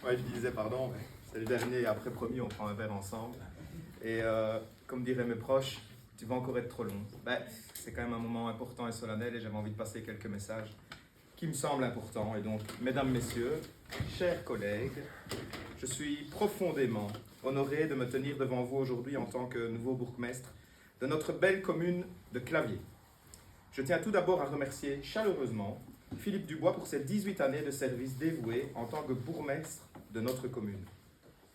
Ouais, je disais pardon, mais c'est le dernier et après promis, on prend un verre ensemble. Et comme diraient mes proches, tu vas encore être trop long. C'est quand même un moment important et solennel et j'avais envie de passer quelques messages qui me semblent importants. Et donc, mesdames, messieurs, chers collègues, je suis profondément honoré de me tenir devant vous aujourd'hui en tant que nouveau bourgmestre de notre belle commune de Claviers. Je tiens tout d'abord à remercier chaleureusement Philippe Dubois pour ses 18 années de service dévoué en tant que bourgmestre de notre commune.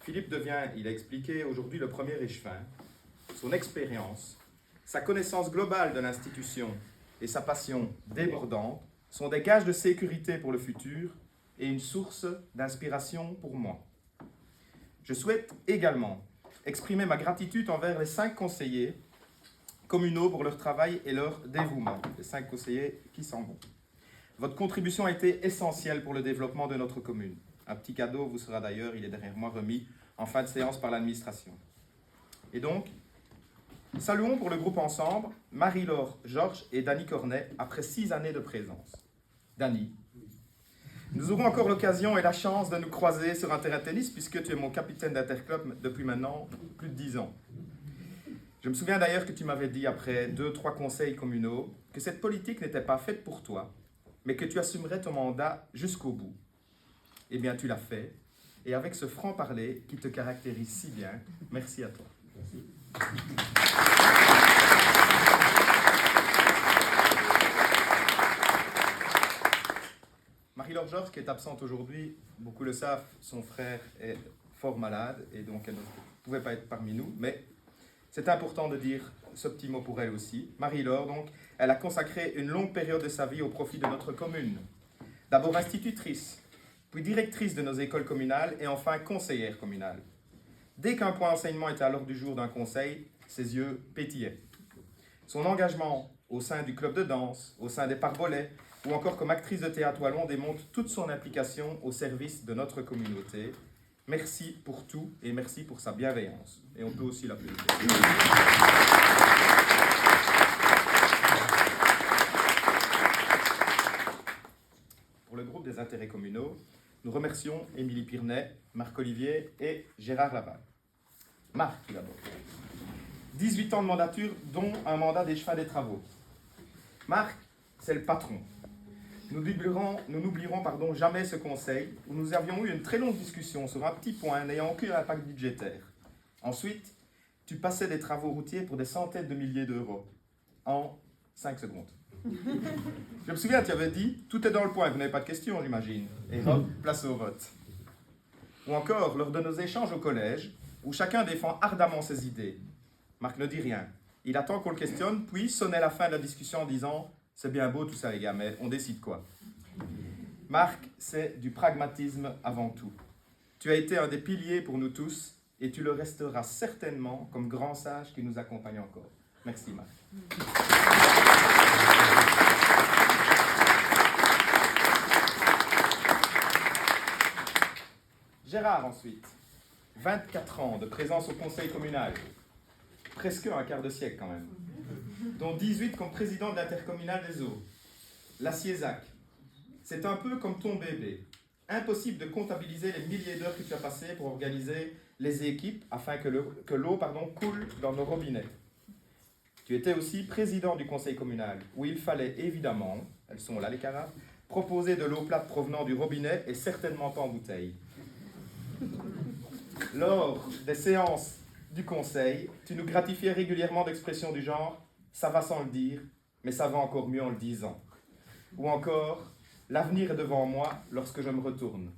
Philippe devient, il a expliqué aujourd'hui, le premier échevin. Son expérience, sa connaissance globale de l'institution et sa passion débordante sont des gages de sécurité pour le futur et une source d'inspiration pour moi. Je souhaite également exprimer ma gratitude envers les 5 conseillers communaux pour leur travail et leur dévouement, les 5 conseillers qui s'en vont. Votre contribution a été essentielle pour le développement de notre commune. Un petit cadeau vous sera d'ailleurs, il est derrière moi, remis en fin de séance par l'administration. Et donc, saluons pour le groupe Ensemble Marie-Laure Georges et Dany Cornet après 6 années de présence. Dany, nous aurons encore l'occasion et la chance de nous croiser sur un terrain de tennis puisque tu es mon capitaine d'interclub depuis maintenant plus de 10 ans. Je me souviens d'ailleurs que tu m'avais dit après 2-3 conseils communaux que cette politique n'était pas faite pour toi, mais que tu assumerais ton mandat jusqu'au bout. Eh bien, tu l'as fait, et avec ce franc-parler qui te caractérise si bien, merci à toi. Merci. Marie-Laure Georges, qui est absente aujourd'hui, beaucoup le savent, son frère est fort malade, et donc elle ne pouvait pas être parmi nous, mais c'est important de dire ce petit mot pour elle aussi. Marie-Laure, donc, elle a consacré une longue période de sa vie au profit de notre commune. D'abord institutrice, puis directrice de nos écoles communales et enfin conseillère communale. Dès qu'un point enseignement était à l'ordre du jour d'un conseil, ses yeux pétillaient. Son engagement au sein du club de danse, au sein des Parbolets ou encore comme actrice de théâtre wallon démontre toute son implication au service de notre communauté. Merci pour tout et merci pour sa bienveillance. Et on peut aussi l'applaudir. Pour le groupe des intérêts communaux, nous remercions Émilie Pirnet, Marc Olivier et Gérard Laval. Marc, tout d'abord. 18 ans de mandature, dont un mandat d'échevin des travaux. Marc, c'est le patron. Nous n'oublierons jamais ce conseil où nous avions eu une très longue discussion sur un petit point n'ayant aucun impact budgétaire. Ensuite, tu passais des travaux routiers pour des centaines de milliers d'euros en 5 secondes. Je me souviens, tu avais dit, tout est dans le point, vous n'avez pas de questions, j'imagine. Et hop, place au vote. Ou encore, lors de nos échanges au collège, où chacun défend ardemment ses idées. Marc ne dit rien. Il attend qu'on le questionne, puis sonnait la fin de la discussion en disant « C'est bien beau tout ça les gars, mais on décide quoi ?» Marc, c'est du pragmatisme avant tout. Tu as été un des piliers pour nous tous et tu le resteras certainement comme grand sage qui nous accompagne encore. Merci Marc. Gérard ensuite, 24 ans de présence au conseil communal, presque un quart de siècle quand même, dont 18 comme président de l'intercommunal des eaux. La Ciesac, c'est un peu comme ton bébé. Impossible de comptabiliser les milliers d'heures que tu as passées pour organiser les équipes afin que l'eau coule dans nos robinets. Tu étais aussi président du conseil communal, où il fallait évidemment, elles sont là les carafes, proposer de l'eau plate provenant du robinet et certainement pas en bouteille. Lors des séances du conseil, tu nous gratifiais régulièrement d'expressions du genre « ça va sans le dire, mais ça va encore mieux en le disant ». Ou encore « l'avenir est devant moi lorsque je me retourne ».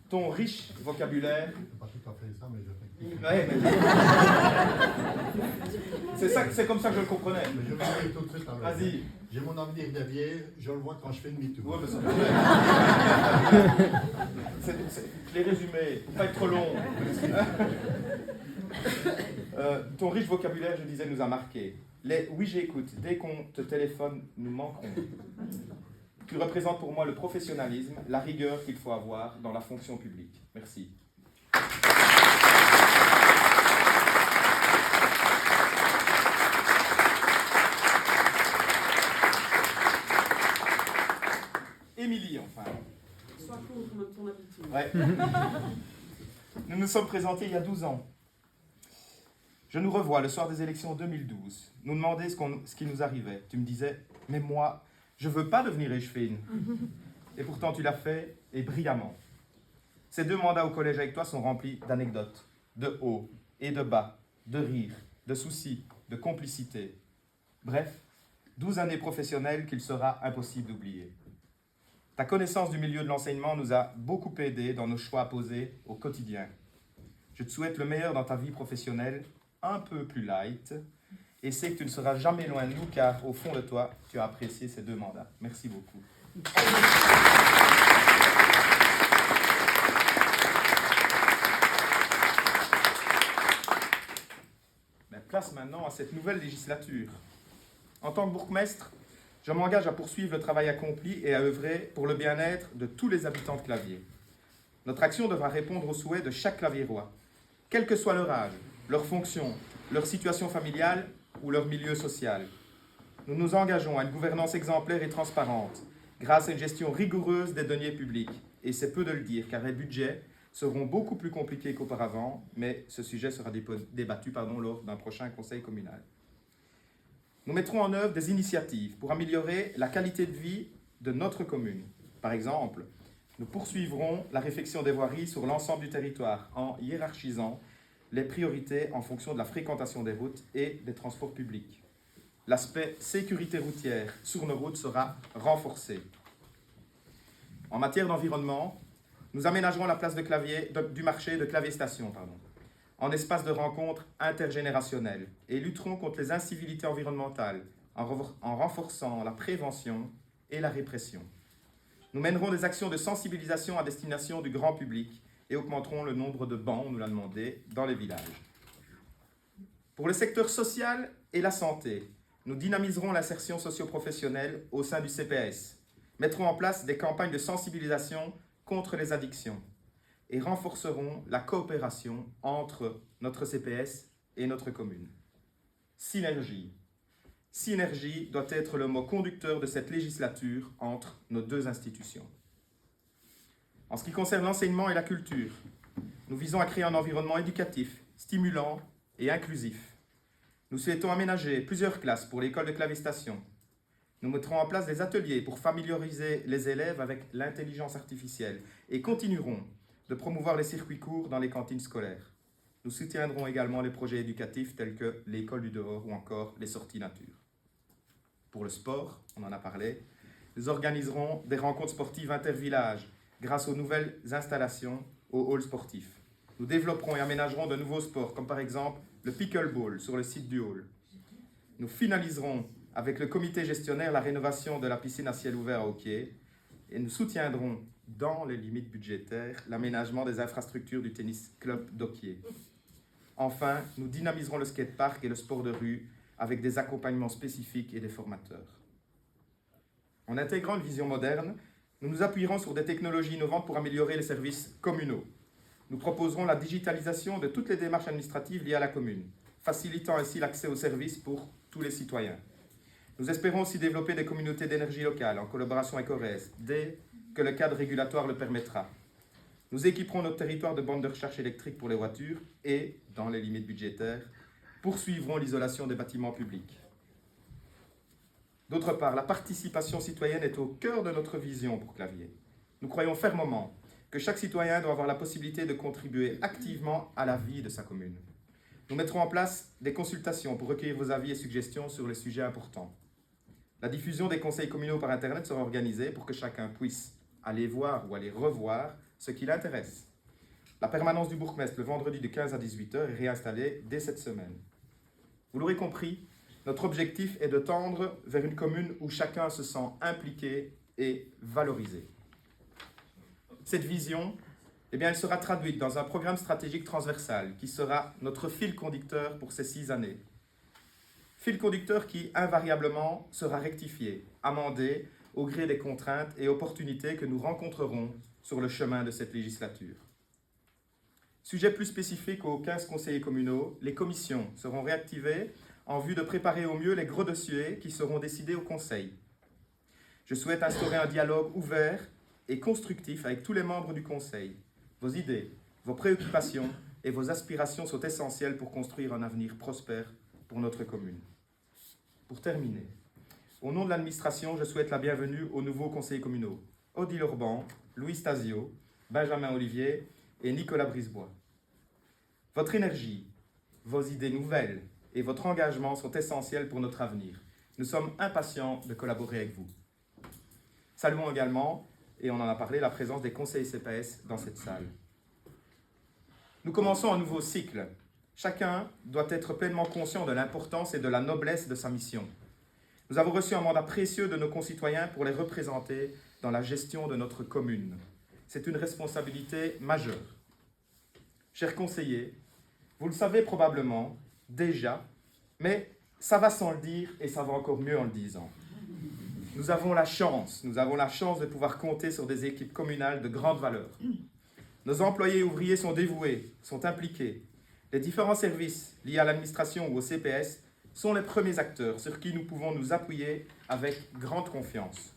Ton riche vocabulaire... Pas tout à fait ça, mais Ouais, c'est comme ça que je le comprenais. Mais je vais vous dire tout de suite. Vas-y. J'ai mon avenir derrière, je le vois quand je fais demi-tour. Ouais, je l'ai résumé, pour pas être trop long. Ton riche vocabulaire, je disais, nous a marqué. Les oui, j'écoute, dès qu'on te téléphone, nous manquerons. Tu représentes pour moi le professionnalisme, la rigueur qu'il faut avoir dans la fonction publique. Merci. Émilie, enfin. Sois contre ton habitude. Ouais. Nous nous sommes présentés il y a 12 ans. Je nous revois le soir des élections 2012. Nous demandais ce qui nous arrivait. Tu me disais, mais moi, je ne veux pas devenir échevine. Et pourtant, tu l'as fait, et brillamment. Ces 2 mandats au collège avec toi sont remplis d'anecdotes, de hauts et de bas, de rires, de soucis, de complicité. Bref, 12 années professionnelles qu'il sera impossible d'oublier. Ta connaissance du milieu de l'enseignement nous a beaucoup aidés dans nos choix posés au quotidien. Je te souhaite le meilleur dans ta vie professionnelle, un peu plus light, et sais que tu ne seras jamais loin de nous, car au fond de toi, tu as apprécié ces 2 mandats. Merci beaucoup. Place maintenant à cette nouvelle législature. En tant que bourgmestre, je m'engage à poursuivre le travail accompli et à œuvrer pour le bien-être de tous les habitants de Claviers. Notre action devra répondre aux souhaits de chaque Claviérois, quel que soit leur âge, leur fonction, leur situation familiale ou leur milieu social. Nous nous engageons à une gouvernance exemplaire et transparente, grâce à une gestion rigoureuse des deniers publics. Et c'est peu de le dire, car les budgets seront beaucoup plus compliqués qu'auparavant, mais ce sujet sera débattu lors d'un prochain conseil communal. Nous mettrons en œuvre des initiatives pour améliorer la qualité de vie de notre commune. Par exemple, nous poursuivrons la réfection des voiries sur l'ensemble du territoire en hiérarchisant les priorités en fonction de la fréquentation des routes et des transports publics. L'aspect sécurité routière sur nos routes sera renforcé. En matière d'environnement, nous aménagerons la place du marché de Claviers Station en espace de rencontre intergénérationnel et lutterons contre les incivilités environnementales en renforçant la prévention et la répression. Nous mènerons des actions de sensibilisation à destination du grand public et augmenterons le nombre de bancs, on nous l'a demandé, dans les villages. Pour le secteur social et la santé, nous dynamiserons l'insertion socio-professionnelle au sein du CPS, mettrons en place des campagnes de sensibilisation contre les addictions et renforceront la coopération entre notre CPS et notre commune. Synergie. Synergie doit être le mot conducteur de cette législature entre nos 2 institutions. En ce qui concerne l'enseignement et la culture, nous visons à créer un environnement éducatif, stimulant et inclusif. Nous souhaitons aménager plusieurs classes pour l'école de Claviers Station. Nous mettrons en place des ateliers pour familiariser les élèves avec l'intelligence artificielle et continuerons de promouvoir les circuits courts dans les cantines scolaires. Nous soutiendrons également les projets éducatifs tels que l'école du dehors ou encore les sorties nature. Pour le sport, on en a parlé, nous organiserons des rencontres sportives intervillages grâce aux nouvelles installations au hall sportif. Nous développerons et aménagerons de nouveaux sports comme par exemple le pickleball sur le site du hall. Nous finaliserons avec le comité gestionnaire la rénovation de la piscine à ciel ouvert à hockey et nous soutiendrons, dans les limites budgétaires, l'aménagement des infrastructures du tennis club d'hockey. Enfin, nous dynamiserons le skatepark et le sport de rue avec des accompagnements spécifiques et des formateurs. En intégrant une vision moderne, nous nous appuierons sur des technologies innovantes pour améliorer les services communaux. Nous proposerons la digitalisation de toutes les démarches administratives liées à la commune, facilitant ainsi l'accès aux services pour tous les citoyens. Nous espérons aussi développer des communautés d'énergie locale en collaboration avec ORES, dès que le cadre régulatoire le permettra. Nous équiperons notre territoire de bandes de recharge électrique pour les voitures et, dans les limites budgétaires, poursuivrons l'isolation des bâtiments publics. D'autre part, la participation citoyenne est au cœur de notre vision pour Claviers. Nous croyons fermement que chaque citoyen doit avoir la possibilité de contribuer activement à la vie de sa commune. Nous mettrons en place des consultations pour recueillir vos avis et suggestions sur les sujets importants. La diffusion des conseils communaux par Internet sera organisée pour que chacun puisse aller voir ou aller revoir ce qui l'intéresse. La permanence du bourgmestre le vendredi de 15 à 18 h est réinstallée dès cette semaine. Vous l'aurez compris, notre objectif est de tendre vers une commune où chacun se sent impliqué et valorisé. Cette vision, elle sera traduite dans un programme stratégique transversal qui sera notre fil conducteur pour ces 6 années. Fil conducteur qui, invariablement, sera rectifié, amendé au gré des contraintes et opportunités que nous rencontrerons sur le chemin de cette législature. Sujet plus spécifique aux 15 conseillers communaux, les commissions seront réactivées en vue de préparer au mieux les gros dossiers qui seront décidés au Conseil. Je souhaite instaurer un dialogue ouvert et constructif avec tous les membres du Conseil. Vos idées, vos préoccupations et vos aspirations sont essentielles pour construire un avenir prospère pour notre commune. Pour terminer, au nom de l'administration, je souhaite la bienvenue aux nouveaux conseillers communaux, Odile Orban, Louis Tasio, Benjamin Olivier et Nicolas Brisebois. Votre énergie, vos idées nouvelles et votre engagement sont essentiels pour notre avenir. Nous sommes impatients de collaborer avec vous. Saluons également, et on en a parlé, la présence des conseillers CPS dans cette salle. Nous commençons un nouveau cycle. Chacun doit être pleinement conscient de l'importance et de la noblesse de sa mission. Nous avons reçu un mandat précieux de nos concitoyens pour les représenter dans la gestion de notre commune. C'est une responsabilité majeure. Chers conseillers, vous le savez probablement déjà, mais ça va sans le dire et ça va encore mieux en le disant. Nous avons la chance de pouvoir compter sur des équipes communales de grande valeur. Nos employés et ouvriers sont dévoués, sont impliqués. Les différents services liés à l'administration ou au CPS sont les premiers acteurs sur qui nous pouvons nous appuyer avec grande confiance.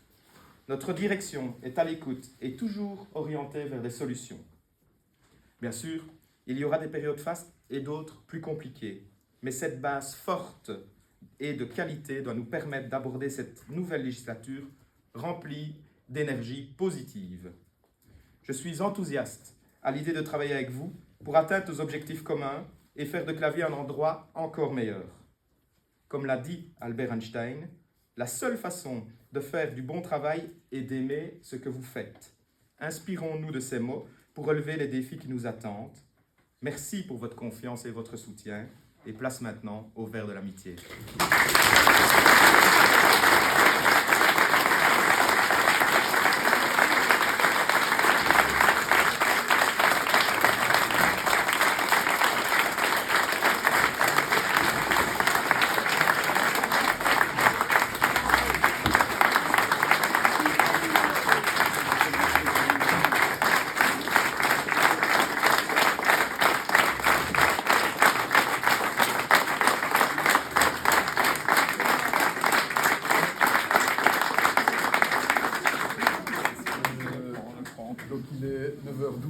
Notre direction est à l'écoute et toujours orientée vers des solutions. Bien sûr, il y aura des périodes fastes et d'autres plus compliquées, mais cette base forte et de qualité doit nous permettre d'aborder cette nouvelle législature remplie d'énergie positive. Je suis enthousiaste à l'idée de travailler avec vous pour atteindre nos objectifs communs et faire de Claviers un endroit encore meilleur. Comme l'a dit Albert Einstein, la seule façon de faire du bon travail est d'aimer ce que vous faites. Inspirons-nous de ces mots pour relever les défis qui nous attendent. Merci pour votre confiance et votre soutien. Et place maintenant au verre de l'amitié. Donc il est 9h12.